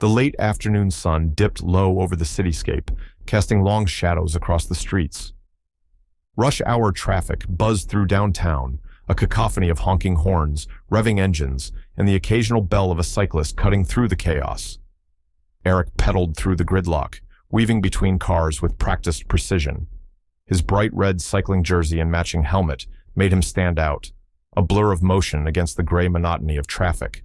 The late afternoon sun dipped low over the cityscape, casting long shadows across the streets. Rush hour traffic buzzed through downtown, a cacophony of honking horns, revving engines, and the occasional bell of a cyclist cutting through the chaos. Eric pedaled through the gridlock, weaving between cars with practiced precision. His bright red cycling jersey and matching helmet made him stand out, a blur of motion against the gray monotony of traffic.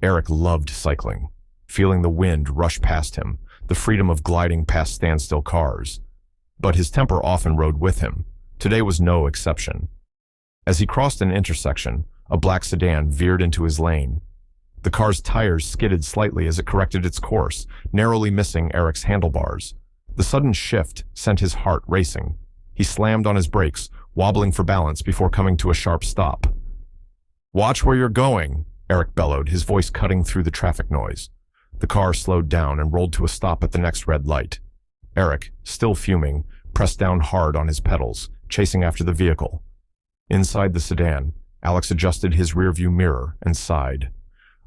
Eric loved cycling, feeling the wind rush past him, the freedom of gliding past standstill cars. But his temper often rode with him. Today was no exception. As he crossed an intersection, a black sedan veered into his lane. The car's tires skidded slightly as it corrected its course, narrowly missing Eric's handlebars. The sudden shift sent his heart racing. He slammed on his brakes, wobbling for balance before coming to a sharp stop. "Watch where you're going," Eric bellowed, his voice cutting through the traffic noise. The car slowed down and rolled to a stop at the next red light. Eric, still fuming, pressed down hard on his pedals, chasing after the vehicle. Inside the sedan, Alex adjusted his rearview mirror and sighed.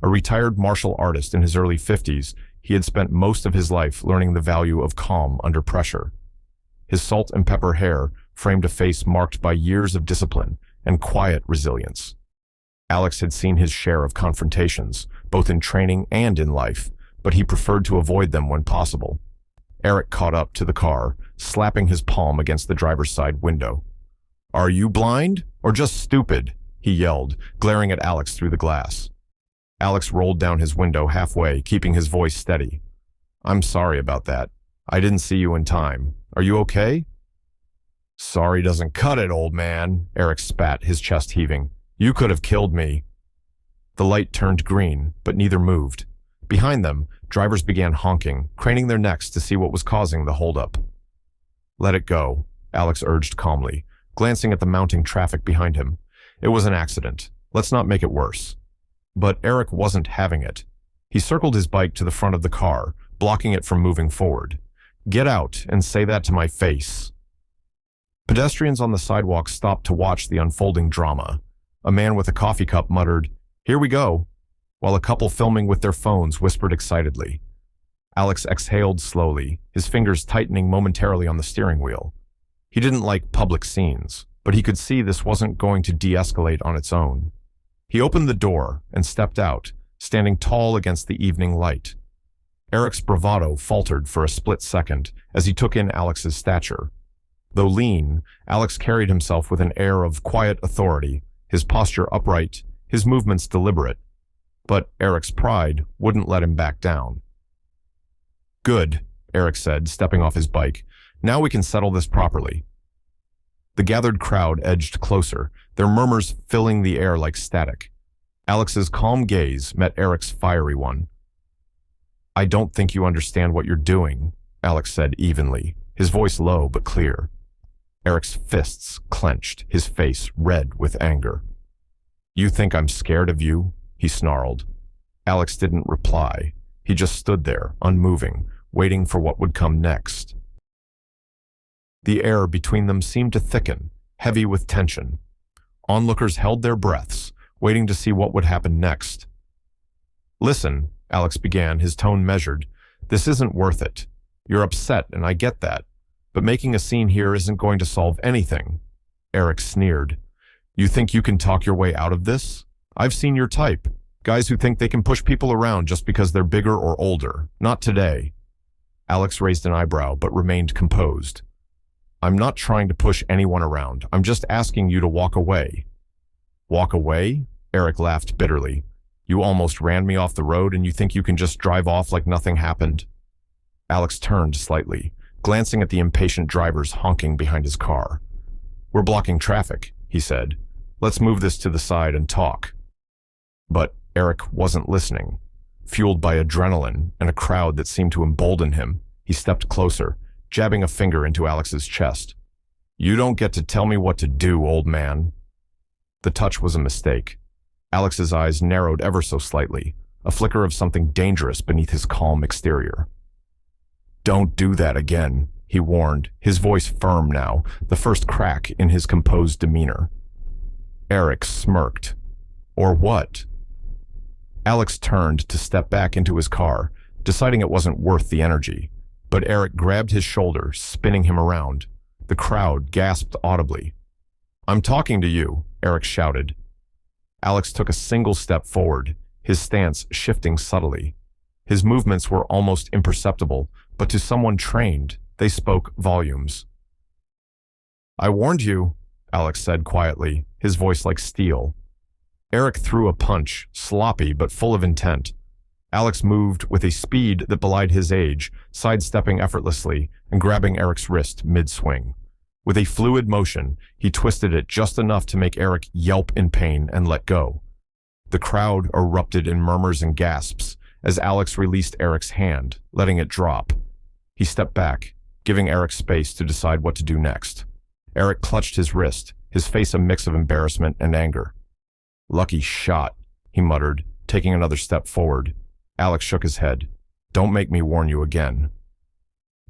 A retired martial artist in his early 50s, he had spent most of his life learning the value of calm under pressure. His salt and pepper hair framed a face marked by years of discipline and quiet resilience. Alex had seen his share of confrontations, both in training and in life, but he preferred to avoid them when possible. Eric caught up to the car, slapping his palm against the driver's side window. "Are you blind or just stupid?" he yelled, glaring at Alex through the glass. Alex rolled down his window halfway, keeping his voice steady. "I'm sorry about that. I didn't see you in time. Are you okay?" "Sorry doesn't cut it, old man," Eric spat, his chest heaving. "You could have killed me." The light turned green, but neither moved. Behind them, drivers began honking, craning their necks to see what was causing the holdup. "Let it go," Alex urged calmly, glancing at the mounting traffic behind him. "It was an accident. Let's not make it worse." But Eric wasn't having it. He circled his bike to the front of the car, blocking it from moving forward. "Get out and say that to my face." Pedestrians on the sidewalk stopped to watch the unfolding drama. A man with a coffee cup muttered, "Here we go," while a couple filming with their phones whispered excitedly. Alex exhaled slowly, his fingers tightening momentarily on the steering wheel. He didn't like public scenes, but he could see this wasn't going to de-escalate on its own. He opened the door and stepped out, standing tall against the evening light. Eric's bravado faltered for a split second as he took in Alex's stature. Though lean, Alex carried himself with an air of quiet authority, his posture upright, his movements deliberate. But Eric's pride wouldn't let him back down. "Good," Eric said, stepping off his bike. "Now we can settle this properly." The gathered crowd edged closer, their murmurs filling the air like static. Alex's calm gaze met Eric's fiery one. "I don't think you understand what you're doing," Alex said evenly, his voice low but clear. Eric's fists clenched, his face red with anger. "You think I'm scared of you?" he snarled. Alex didn't reply. He just stood there, unmoving, waiting for what would come next. The air between them seemed to thicken, heavy with tension. Onlookers held their breaths, waiting to see what would happen next. "Listen," Alex began, his tone measured. "This isn't worth it. You're upset, and I get that. But making a scene here isn't going to solve anything." Eric sneered. "You think you can talk your way out of this? I've seen your type. Guys who think they can push people around just because they're bigger or older. Not today." Alex raised an eyebrow, but remained composed. "I'm not trying to push anyone around. I'm just asking you to walk away." "Walk away?" Eric laughed bitterly. "You almost ran me off the road and you think you can just drive off like nothing happened?" Alex turned slightly, glancing at the impatient drivers honking behind his car. "We're blocking traffic," he said. "Let's move this to the side and talk." But Eric wasn't listening. Fueled by adrenaline and a crowd that seemed to embolden him, he stepped closer, jabbing a finger into Alex's chest. "You don't get to tell me what to do, old man." The touch was a mistake. Alex's eyes narrowed ever so slightly, a flicker of something dangerous beneath his calm exterior. "Don't do that again," he warned, his voice firm now, the first crack in his composed demeanor. Eric smirked. "Or what?" Alex turned to step back into his car, deciding it wasn't worth the energy. But Eric grabbed his shoulder, spinning him around. The crowd gasped audibly. "I'm talking to you," Eric shouted. Alex took a single step forward, his stance shifting subtly. His movements were almost imperceptible, but to someone trained, they spoke volumes. "I warned you," Alex said quietly, his voice like steel. Eric threw a punch, sloppy but full of intent. Alex moved with a speed that belied his age, sidestepping effortlessly and grabbing Eric's wrist mid-swing. With a fluid motion, he twisted it just enough to make Eric yelp in pain and let go. The crowd erupted in murmurs and gasps as Alex released Eric's hand, letting it drop. He stepped back, giving Eric space to decide what to do next. Eric clutched his wrist, his face a mix of embarrassment and anger. "Lucky shot," he muttered, taking another step forward. Alex shook his head. "Don't make me warn you again."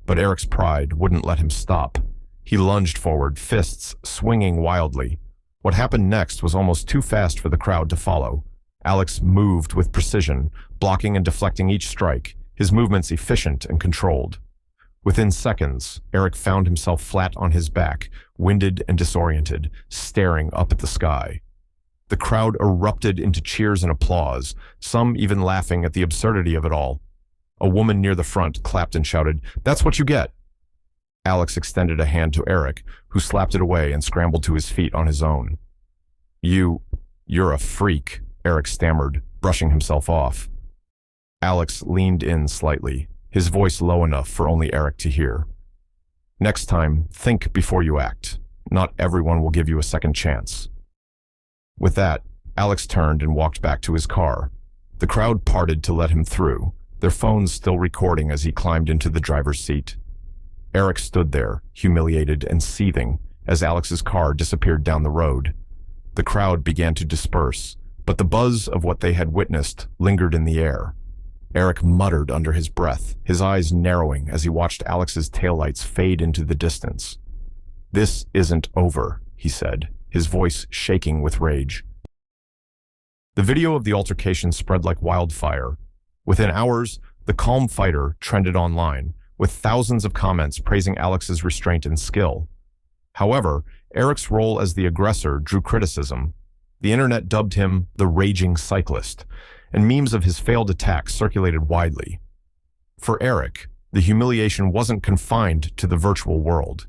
But Eric's pride wouldn't let him stop. He lunged forward, fists swinging wildly. What happened next was almost too fast for the crowd to follow. Alex moved with precision, blocking and deflecting each strike, his movements efficient and controlled. Within seconds, Eric found himself flat on his back, winded and disoriented, staring up at the sky. The crowd erupted into cheers and applause, some even laughing at the absurdity of it all. A woman near the front clapped and shouted, "That's what you get!" Alex extended a hand to Eric, who slapped it away and scrambled to his feet on his own. You're a freak," Eric stammered, brushing himself off. Alex leaned in slightly, his voice low enough for only Eric to hear. "Next time, think before you act. Not everyone will give you a second chance." With that, Alex turned and walked back to his car. The crowd parted to let him through, their phones still recording as he climbed into the driver's seat. Eric stood there, humiliated and seething, as Alex's car disappeared down the road. The crowd began to disperse, but the buzz of what they had witnessed lingered in the air. Eric muttered under his breath, his eyes narrowing as he watched Alex's taillights fade into the distance. "This isn't over," he said, his voice shaking with rage. The video of the altercation spread like wildfire. Within hours, the calm fighter trended online, with thousands of comments praising Alex's restraint and skill. However, Eric's role as the aggressor drew criticism. The internet dubbed him the raging cyclist, and memes of his failed attack circulated widely. For Eric, the humiliation wasn't confined to the virtual world.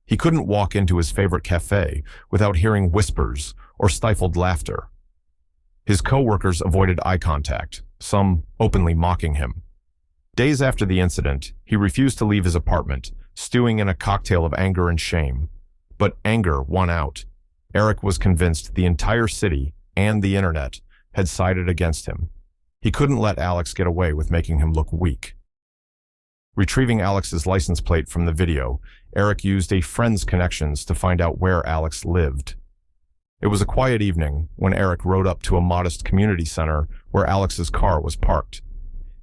He couldn't walk into his favorite cafe without hearing whispers or stifled laughter. His co-workers avoided eye contact, some openly mocking him. Days after the incident, he refused to leave his apartment, stewing in a cocktail of anger and shame. But anger won out. Eric was convinced the entire city and the internet had sided against him. He couldn't let Alex get away with making him look weak. Retrieving Alex's license plate from the video, Eric used a friend's connections to find out where Alex lived. It was a quiet evening when Eric rode up to a modest community center where Alex's car was parked.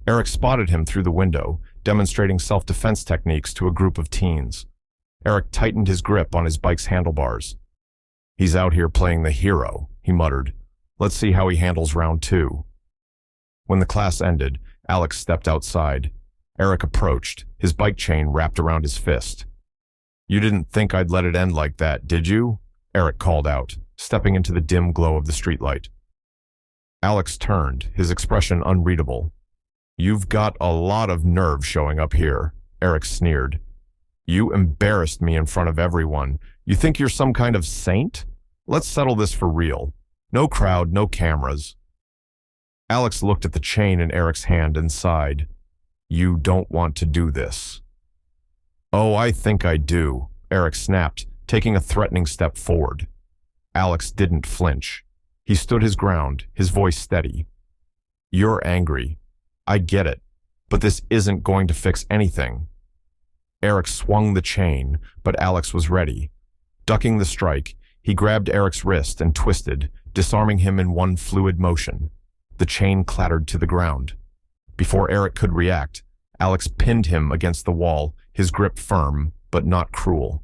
Eric spotted him through the window, demonstrating self-defense techniques to a group of teens. Eric tightened his grip on his bike's handlebars. "He's out here playing the hero," he muttered. "Let's see how he handles round two." When the class ended, Alex stepped outside. Eric approached, his bike chain wrapped around his fist. "You didn't think I'd let it end like that, did you?" Eric called out, stepping into the dim glow of the streetlight. Alex turned, his expression unreadable. "You've got a lot of nerve showing up here," Eric sneered. "You embarrassed me in front of everyone. You think you're some kind of saint? Let's settle this for real. No crowd, no cameras." Alex looked at the chain in Eric's hand and sighed. "You don't want to do this." "Oh, I think I do," Eric snapped, taking a threatening step forward. Alex didn't flinch. He stood his ground, his voice steady. "You're angry. I get it, but this isn't going to fix anything." Eric swung the chain, but Alex was ready. Ducking the strike, he grabbed Eric's wrist and twisted, disarming him in one fluid motion. The chain clattered to the ground. Before Eric could react, Alex pinned him against the wall, his grip firm, but not cruel.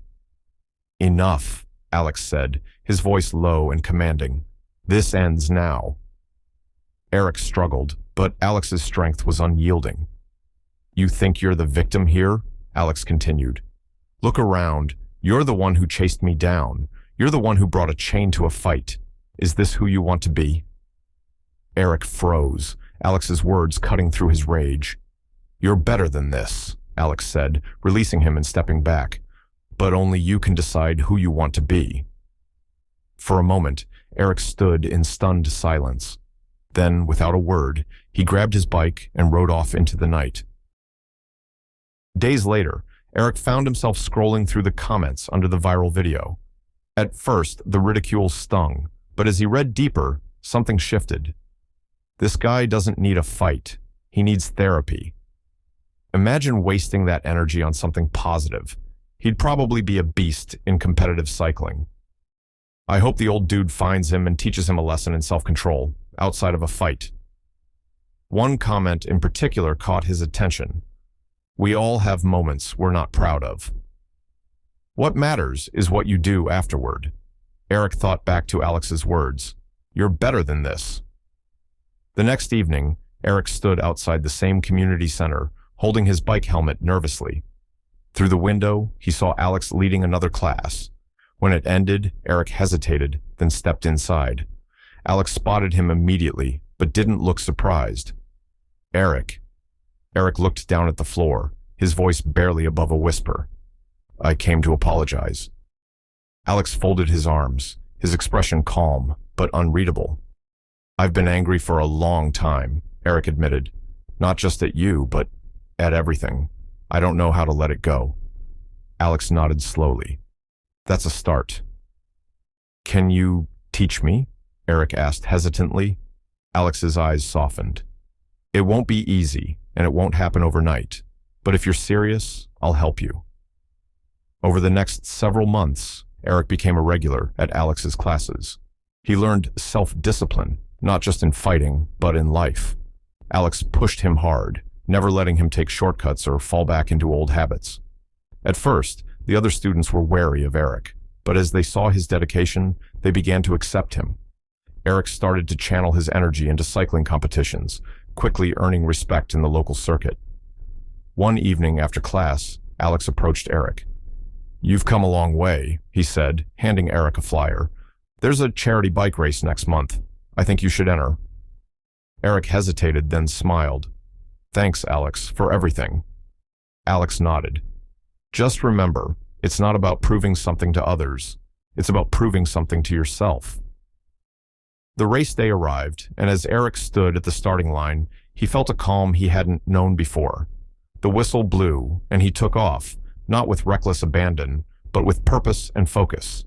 "Enough," Alex said, his voice low and commanding. "This ends now." Eric struggled, but Alex's strength was unyielding. "You think you're the victim here?" Alex continued. "Look around. You're the one who chased me down. You're the one who brought a chain to a fight. Is this who you want to be?" Eric froze, Alex's words cutting through his rage. "You're better than this," Alex said, releasing him and stepping back. "But only you can decide who you want to be." For a moment, Eric stood in stunned silence. Then, without a word, he grabbed his bike and rode off into the night. Days later, Eric found himself scrolling through the comments under the viral video. At first, the ridicule stung, but as he read deeper, something shifted. This guy doesn't need a fight. He needs therapy. Imagine wasting that energy on something positive. He'd probably be a beast in competitive cycling. I hope the old dude finds him and teaches him a lesson in self-control, outside of a fight. One comment in particular caught his attention. "We all have moments we're not proud of. What matters is what you do afterward." Eric thought back to Alex's words. "You're better than this." The next evening, Eric stood outside the same community center, holding his bike helmet nervously. Through the window, he saw Alex leading another class. When it ended, Eric hesitated, then stepped inside. Alex spotted him immediately, but didn't look surprised. "Eric." Eric looked down at the floor, his voice barely above a whisper. "I came to apologize." Alex folded his arms, his expression calm, but unreadable. "I've been angry for a long time," Eric admitted. "Not just at you, but at everything. I don't know how to let it go." Alex nodded slowly. "That's a start." "Can you teach me?" Eric asked hesitantly. Alex's eyes softened. "It won't be easy, and it won't happen overnight. But if you're serious, I'll help you." Over the next several months, Eric became a regular at Alex's classes. He learned self-discipline, not just in fighting, but in life. Alex pushed him hard, never letting him take shortcuts or fall back into old habits. At first, the other students were wary of Eric, but as they saw his dedication, they began to accept him. Eric started to channel his energy into cycling competitions, quickly earning respect in the local circuit. One evening after class, Alex approached Eric. "You've come a long way," he said, handing Eric a flyer. "There's a charity bike race next month. I think you should enter." Eric hesitated, then smiled. "Thanks, Alex, for everything." Alex nodded. "Just remember, it's not about proving something to others. It's about proving something to yourself." The race day arrived, and as Eric stood at the starting line, he felt a calm he hadn't known before. The whistle blew, and he took off, not with reckless abandon, but with purpose and focus.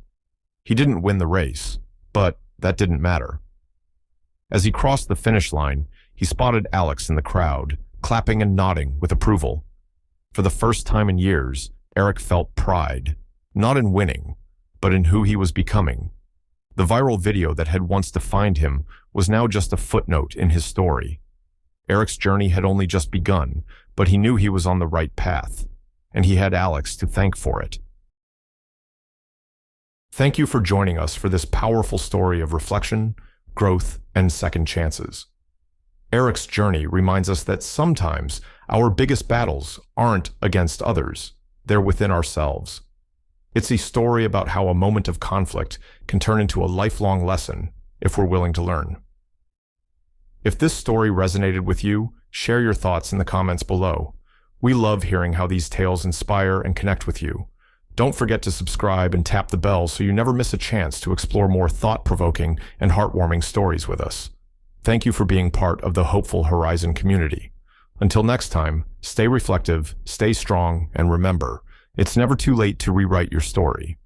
He didn't win the race, but that didn't matter. As he crossed the finish line, he spotted Alex in the crowd, clapping and nodding with approval. For the first time in years, Eric felt pride, not in winning, but in who he was becoming. The viral video that had once defined him was now just a footnote in his story. Eric's journey had only just begun, but he knew he was on the right path, and he had Alex to thank for it. Thank you for joining us for this powerful story of reflection, growth, and second chances. Eric's journey reminds us that sometimes our biggest battles aren't against others, they're within ourselves. It's a story about how a moment of conflict can turn into a lifelong lesson if we're willing to learn. If this story resonated with you, share your thoughts in the comments below. We love hearing how these tales inspire and connect with you. Don't forget to subscribe and tap the bell so you never miss a chance to explore more thought-provoking and heartwarming stories with us. Thank you for being part of the Hopeful Horizon community. Until next time, stay reflective, stay strong, and remember, it's never too late to rewrite your story.